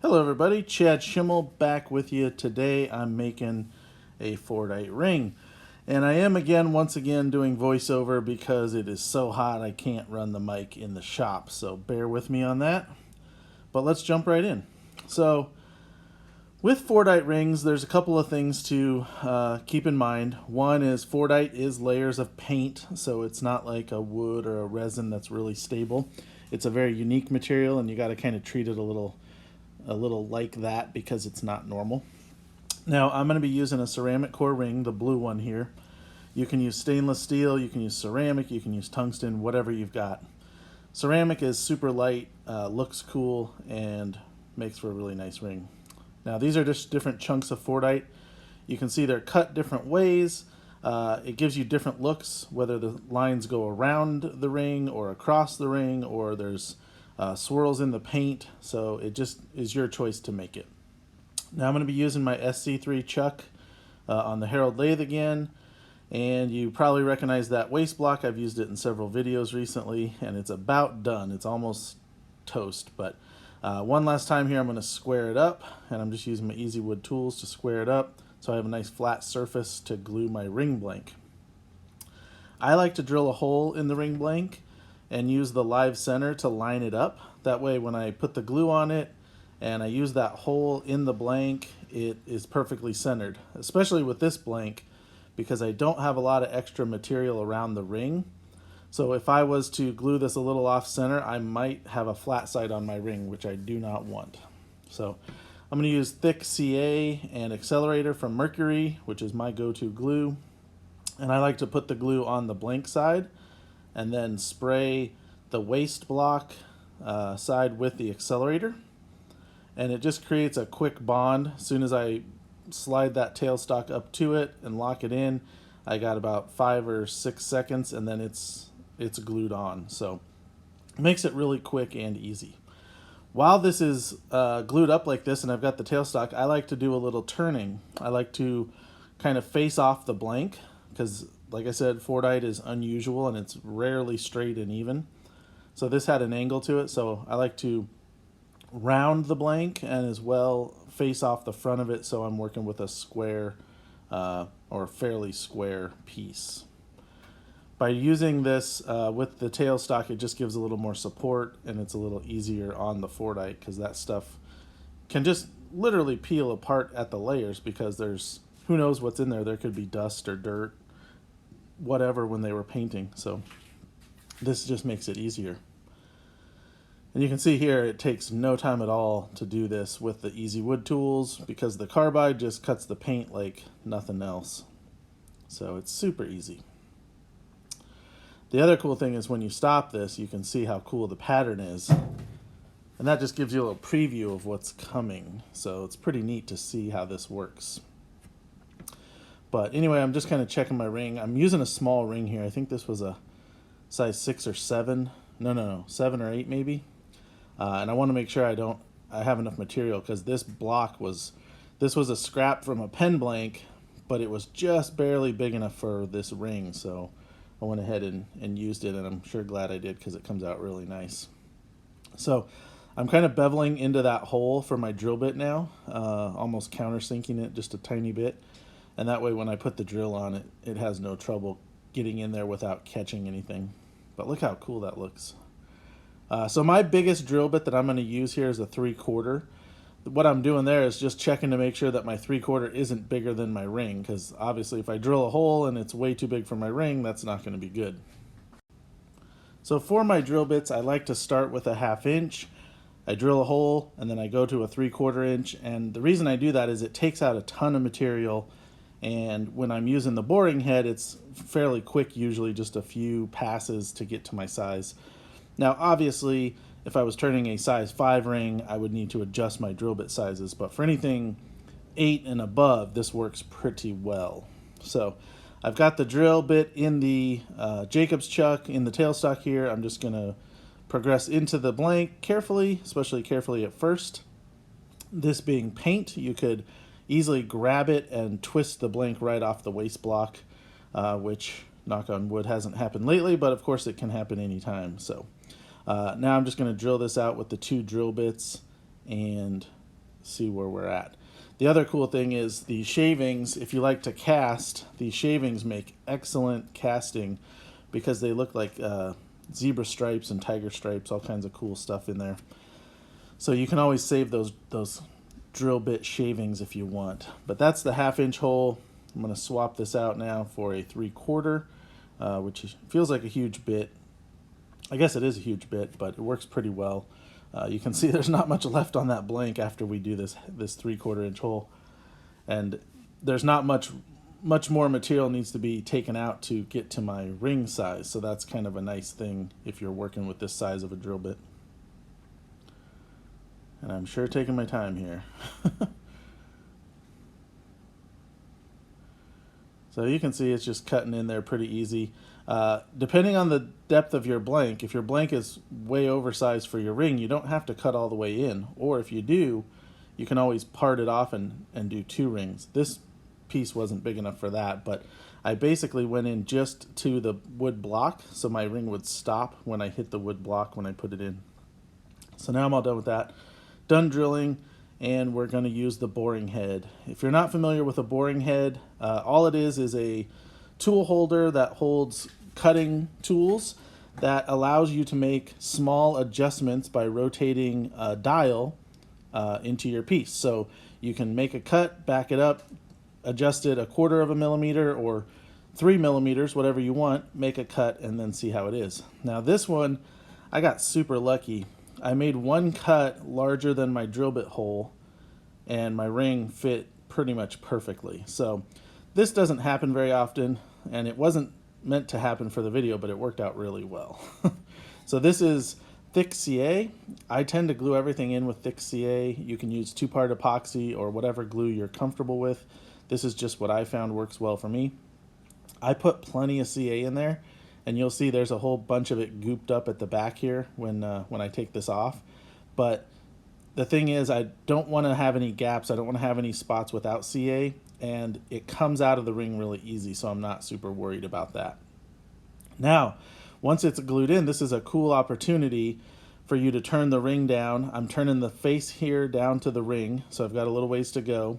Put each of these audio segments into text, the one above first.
Hello everybody, Chad Schimmel back with you. Today I'm making a Fordite ring. And I am once again doing voiceover because it is so hot I can't run the mic in the shop. So bear with me on that. But let's jump right in. So with Fordite rings, there's a couple of things to keep in mind. One is Fordite is layers of paint, so it's not like a wood or a resin that's really stable. It's a very unique material and you got to kind of treat it a little like that because it's not normal. Now I'm going to be using a ceramic core ring, the blue one here. You can use stainless steel, you can use ceramic, you can use tungsten, whatever you've got. Ceramic is super light, looks cool, and makes for a really nice ring. Now these are just different chunks of Fordite. You can see they're cut different ways. It gives you different looks, whether the lines go around the ring or across the ring, or there's swirls in the paint, so it just is your choice to make it. Now I'm going to be using my SC3 Chuck on the Herald lathe again, and you probably recognize that waste block. I've used it in several videos recently, and it's about done. It's almost toast, but one last time here I'm going to square it up, and I'm just using my Easy Wood tools to square it up so I have a nice flat surface to glue my ring blank. I like to drill a hole in the ring blank and use the live center to line it up. That way when I put the glue on it and I use that hole in the blank, it is perfectly centered, especially with this blank because I don't have a lot of extra material around the ring. So if I was to glue this a little off center, I might have a flat side on my ring, which I do not want. So I'm going to use thick CA and accelerator from Mercury, which is my go-to glue. And I like to put the glue on the blank side and then spray the waste block side with the accelerator. And it just creates a quick bond. As soon as I slide that tailstock up to it and lock it in, I got about 5 or 6 seconds and then it's glued on. So it makes it really quick and easy. While this is glued up like this and I've got the tailstock, I like to do a little turning. I like to kind of face off the blank because, like I said, Fordite is unusual and it's rarely straight and even. So this had an angle to it, so I like to round the blank and as well face off the front of it so I'm working with a square or fairly square piece. By using this with the tailstock, it just gives a little more support and it's a little easier on the Fordite because that stuff can just literally peel apart at the layers because there's who knows what's in there. There could be dust or dirt, whatever, when they were painting. So this just makes it easier. And you can see here it takes no time at all to do this with the Easy Wood tools because the carbide just cuts the paint like nothing else. So it's super easy. The other cool thing is when you stop this, you can see how cool the pattern is. And that just gives you a little preview of what's coming. So it's pretty neat to see how this works. But anyway, I'm just kind of checking my ring. I'm using a small ring here. I think this was a size 6 or 7. No, 7 or 8 maybe. And I want to make sure I have enough material because this was a scrap from a pen blank, but it was just barely big enough for this ring. So I went ahead and used it, and I'm sure glad I did because it comes out really nice. So I'm kind of beveling into that hole for my drill bit now, almost countersinking it just a tiny bit. And that way when I put the drill on it, it has no trouble getting in there without catching anything. But look how cool that looks. So my biggest drill bit that I'm going to use here is a 3/4. What I'm doing there is just checking to make sure that my 3/4 isn't bigger than my ring, because obviously if I drill a hole and it's way too big for my ring, that's not going to be good. So for my drill bits, I like to start with a 1/2 inch. I drill a hole and then I go to a 3/4 inch, and the reason I do that is it takes out a ton of material. And when I'm using the boring head, it's fairly quick, usually just a few passes to get to my size. Now, obviously, if I was turning a size 5 ring, I would need to adjust my drill bit sizes. But for anything 8 and above, this works pretty well. So I've got the drill bit in the Jacob's chuck in the tailstock here. I'm just going to progress into the blank carefully, especially carefully at first. This being paint, you could easily grab it and twist the blank right off the waste block, which, knock on wood, hasn't happened lately, but of course it can happen anytime. So now I'm just going to drill this out with the 2 drill bits and see where we're at. The other cool thing is the shavings. If you like to cast, these shavings make excellent casting because they look like zebra stripes and tiger stripes, all kinds of cool stuff in there. So you can always save those drill bit shavings if you want. But that's the 1/2 inch hole. I'm going to swap this out now for a 3/4, which feels like a huge bit. I guess it is a huge bit, but it works pretty well. You can see there's not much left on that blank after we do this 3/4 inch hole, and there's not much more material needs to be taken out to get to my ring size. So that's kind of a nice thing if you're working with this size of a drill bit. And I'm sure taking my time here. So you can see it's just cutting in there pretty easy. Depending on the depth of your blank, if your blank is way oversized for your ring, you don't have to cut all the way in. Or if you do, you can always part it off and do 2 rings. This piece wasn't big enough for that, but I basically went in just to the wood block, so my ring would stop when I hit the wood block when I put it in. So now I'm all done with that. Done drilling, and we're going to use the boring head. If you're not familiar with a boring head, all it is a tool holder that holds cutting tools that allows you to make small adjustments by rotating a dial into your piece. So you can make a cut, back it up, adjust it 1/4 millimeter or 3 millimeters, whatever you want, make a cut, and then see how it is. Now this one, I got super lucky. I made one cut larger than my drill bit hole, and my ring fit pretty much perfectly. So this doesn't happen very often, and it wasn't meant to happen for the video, but it worked out really well. So this is thick CA. I tend to glue everything in with thick CA. You can use 2-part epoxy or whatever glue you're comfortable with. This is just what I found works well for me. I put plenty of CA in there, and you'll see there's a whole bunch of it gooped up at the back here when I take this off. But the thing is, I don't want to have any gaps. I don't want to have any spots without CA, and it comes out of the ring really easy, so I'm not super worried about that. Now, once it's glued in, this is a cool opportunity for you to turn the ring down. I'm turning the face here down to the ring, so I've got a little ways to go.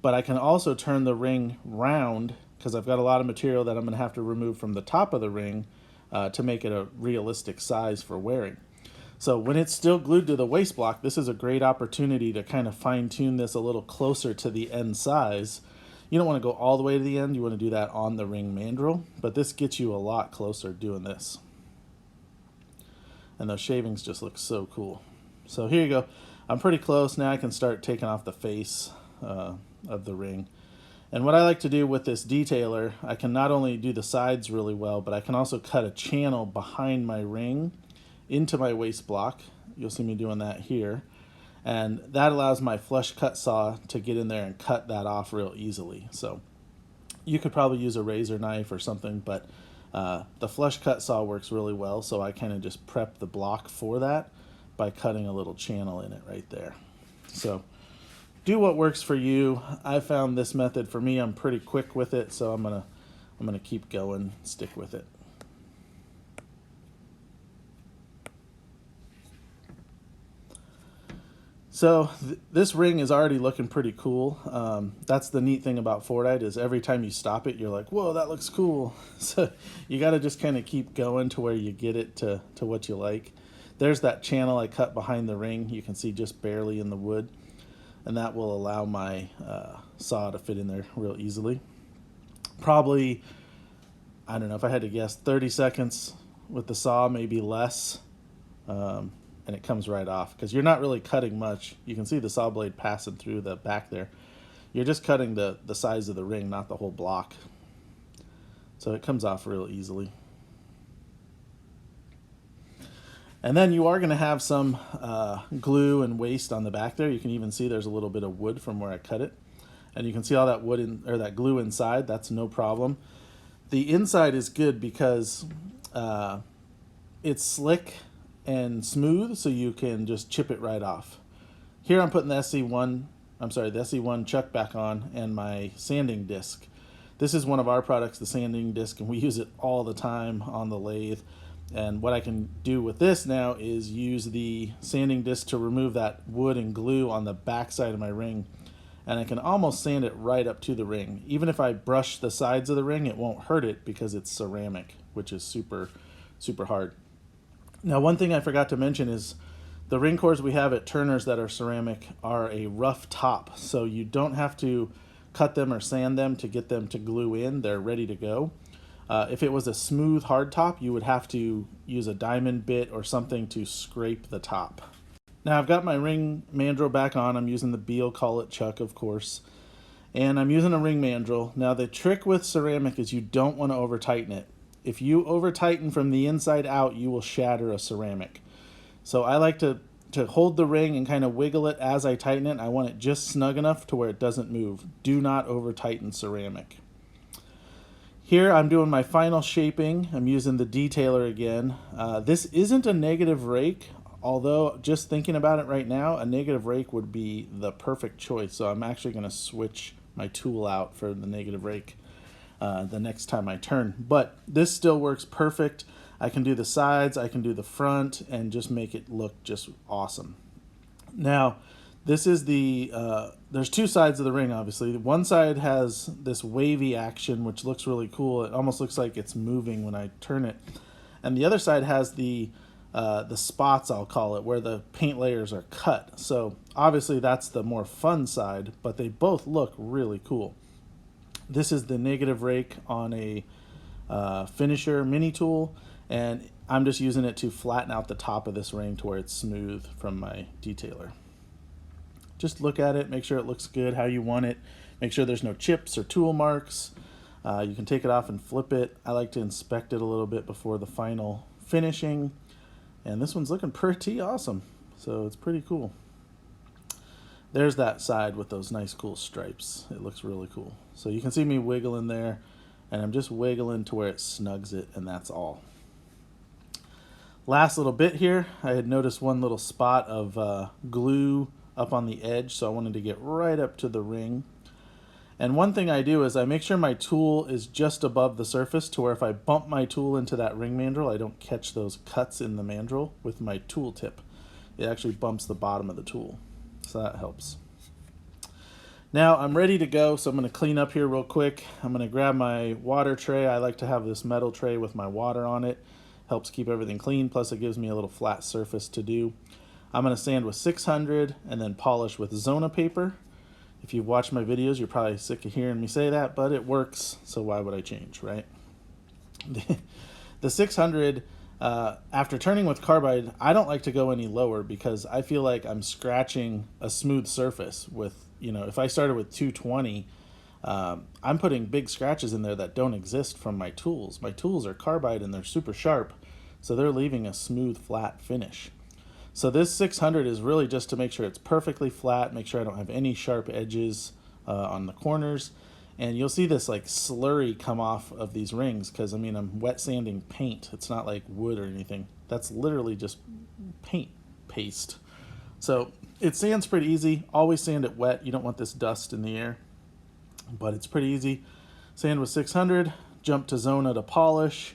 But I can also turn the ring round because I've got a lot of material that I'm going to have to remove from the top of the ring to make it a realistic size for wearing. So when it's still glued to the waist block, this is a great opportunity to kind of fine-tune this a little closer to the end size. You don't want to go all the way to the end. You want to do that on the ring mandrel, but this gets you a lot closer doing this. And those shavings just look so cool. So here you go. I'm pretty close. Now I can start taking off the face of the ring. And what I like to do with this detailer, I can not only do the sides really well, but I can also cut a channel behind my ring into my waist block. You'll see me doing that here. And that allows my flush cut saw to get in there and cut that off real easily. So you could probably use a razor knife or something, but the flush cut saw works really well, so I kind of just prep the block for that by cutting a little channel in it right there. So do what works for you. I found this method for me. I'm pretty quick with it, so I'm gonna keep going, stick with it. So this ring is already looking pretty cool. That's the neat thing about Fordite is every time you stop it, you're like, whoa, that looks cool. So you got to just kind of keep going to where you get it to what you like. There's that channel I cut behind the ring. You can see just barely in the wood. And that will allow my saw to fit in there real easily. Probably, I don't know, if I had to guess, 30 seconds with the saw, maybe less. And it comes right off because you're not really cutting much. You can see the saw blade passing through the back there. You're just cutting the size of the ring, not the whole block. So it comes off real easily. And then you are going to have some glue and waste on the back there. You can even see there's a little bit of wood from where I cut it. And you can see all that wood or that glue inside. That's no problem. The inside is good because it's slick and smooth, so you can just chip it right off. Here I'm putting the SC1 Chuck back on and my sanding disc. This is one of our products, the sanding disc, and we use it all the time on the lathe. And what I can do with this now is use the sanding disc to remove that wood and glue on the back side of my ring. And I can almost sand it right up to the ring. Even if I brush the sides of the ring, it won't hurt it because it's ceramic, which is super, super hard. Now, one thing I forgot to mention is the ring cores we have at Turner's that are ceramic are a rough top. So you don't have to cut them or sand them to get them to glue in. They're ready to go. If it was a smooth hard top, you would have to use a diamond bit or something to scrape the top. Now I've got my ring mandrel back on. I'm using the Beal Collet Chuck, of course. And I'm using a ring mandrel. Now the trick with ceramic is you don't want to over tighten it. If you over tighten from the inside out, you will shatter a ceramic. So I like to hold the ring and kind of wiggle it as I tighten it. I want it just snug enough to where it doesn't move. Do not over tighten ceramic. Here I'm doing my final shaping. I'm using the detailer again. This isn't a negative rake, although just thinking about it right now, a negative rake would be the perfect choice. So I'm actually going to switch my tool out for the negative rake the next time I turn. But this still works perfect. I can do the sides, I can do the front, and just make it look just awesome. Now, this is there's two sides of the ring, obviously. One side has this wavy action, which looks really cool. It almost looks like it's moving when I turn it. And the other side has the spots, I'll call it, where the paint layers are cut. So obviously that's the more fun side, but they both look really cool. This is the negative rake on a finisher mini tool, and I'm just using it to flatten out the top of this ring to where it's smooth from my detailer. Just look at it, make sure it looks good how you want it. Make sure there's no chips or tool marks. You can take it off and flip it. I like to inspect it a little bit before the final finishing. And this one's looking pretty awesome. So it's pretty cool. There's that side with those nice cool stripes. It looks really cool. So you can see me wiggling there, and I'm just wiggling to where it snugs it, and that's all. Last little bit here, I had noticed one little spot of glue up on the edge, so I wanted to get right up to the ring. And one thing I do is I make sure my tool is just above the surface to where if I bump my tool into that ring mandrel, I don't catch those cuts in the mandrel with my tool tip. It actually bumps the bottom of the tool, so that helps. Now I'm ready to go, so I'm going to clean up here real quick. I'm going to grab my water tray. I like to have this metal tray with my water on it. Helps keep everything clean, plus it gives me a little flat surface to do. I'm going to sand with 600 and then polish with Zona paper. If you've watched my videos, you're probably sick of hearing me say that, but it works, so why would I change, right? The 600, after turning with carbide, I don't like to go any lower because I feel like I'm scratching a smooth surface with, if I started with 220, I'm putting big scratches in there that don't exist from my tools. My tools are carbide and they're super sharp, so they're leaving a smooth, flat finish. So this 600 is really just to make sure it's perfectly flat, make sure I don't have any sharp edges on the corners. And you'll see this like slurry come off of these rings because, I'm wet sanding paint. It's not like wood or anything. That's literally just paint paste. So it sands pretty easy. Always sand it wet. You don't want this dust in the air. But it's pretty easy. Sand with 600, jump to Zona to polish.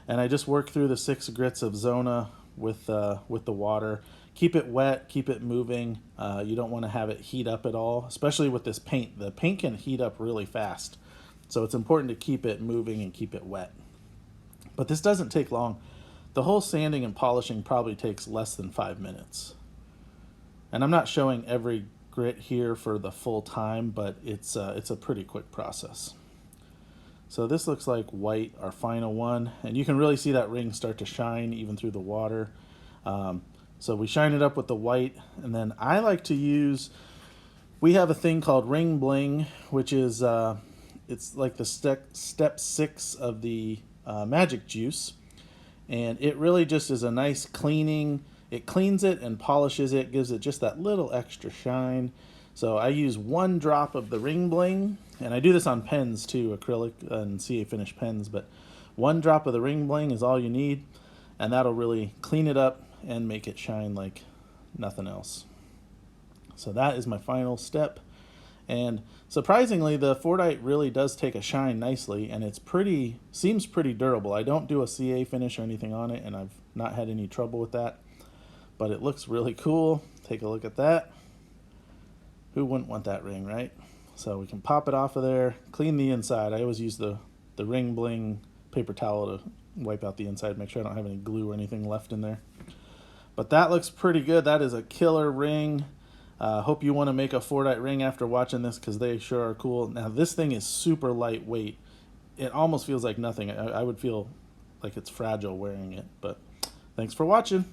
And I just work through the 6 grits of Zona with the water. Keep it wet, keep it moving. You don't want to have it heat up at all, especially with this paint. The paint can heat up really fast, so it's important to keep it moving and keep it wet. But this doesn't take long. The whole sanding and polishing probably takes less than 5 minutes. And I'm not showing every grit here for the full time, but it's a pretty quick process. So this looks like white, our final one, and you can really see that ring start to shine even through the water. So we shine it up with the white, and then I like to use, we have a thing called Ring Bling, which is, it's like the step 6 of the magic juice, and it really just is a nice cleaning. It cleans it and polishes it, gives it just that little extra shine. So I use 1 drop of the Ring Bling, and I do this on pens too, acrylic and CA finish pens, but 1 drop of the Ring Bling is all you need, and that'll really clean it up and make it shine like nothing else. So that is my final step, And surprisingly, the Fordite really does take a shine nicely, and it's pretty, seems pretty durable. I don't do a CA finish or anything on it, and I've not had any trouble with that. But it looks really cool. Take a look at that. Who wouldn't want that ring, right? So we can pop it off of there, clean the inside. I always use the Ring Bling paper towel to wipe out the inside, make sure I don't have any glue or anything left in there. But that looks pretty good. That is a killer ring. Hope you want to make a Fordite ring after watching this, because they sure are cool. Now this thing is super lightweight. It almost feels like nothing. I would feel like it's fragile wearing it. But thanks for watching.